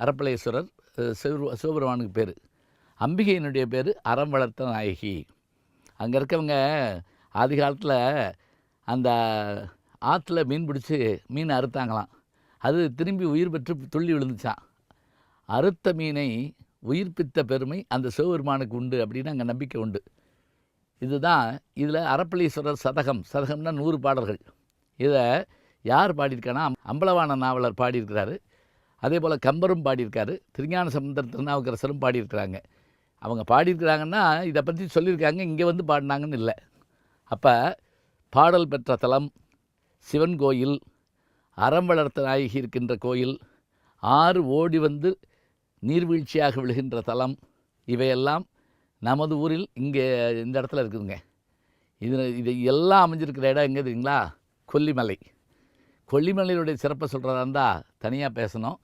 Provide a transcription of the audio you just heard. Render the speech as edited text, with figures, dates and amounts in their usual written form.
அரப்பளேஸ்வரர் சிவபெருமானுக்கு பேர். அம்பிகையினுடைய பேர் அறம் வளர்த்த நாயகி. அங்கே இருக்கவங்க ஆதி காலத்தில் அந்த ஆற்றுல மீன் பிடிச்சி மீன் அறுத்தாங்களாம். அது திரும்பி உயிர் பெற்று துள்ளி விழுந்துச்சான். அறுத்த மீனை உயிர்ப்பித்த பெருமை அந்த சிவபெருமானுக்கு உண்டு அப்படின்னு அங்கே நம்பிக்கை உண்டு. இதுதான் இதில் அரப்பளீஸ்வரர் சதகம்னா 100 பாடல்கள். இதை யார் பாடியிருக்கானா, அம்பலவாண நாவலர் பாடியிருக்கிறாரு. அதே போல் கம்பரும் பாடியிருக்காரு. திருஞான சம்பந்தர் திருநாவுக்கரசரும் பாடியிருக்கிறாங்க. அவங்க பாடியிருக்கிறாங்கன்னா இதை பற்றி சொல்லியிருக்காங்க, இங்கே வந்து பாடினாங்கன்னு இல்லை. அப்போ பாடல் பெற்ற தலம் சிவன் கோயில், அறம் வளர்த்த நாயகி இருக்கின்ற கோயில், ஆறு ஓடி வந்து நீர்வீழ்ச்சியாக விழுகின்ற தலம், இவையெல்லாம் நமது ஊரில் இங்கே இந்த இடத்துல இருக்குதுங்க. இது எல்லாம் அமைஞ்சிருக்கிற இடம் எங்கே தெரியுங்களா? கொல்லிமலை. கொல்லிமலையுடைய சிறப்பை சொல்கிறதா இருந்தால் தனியாக பேசணும்.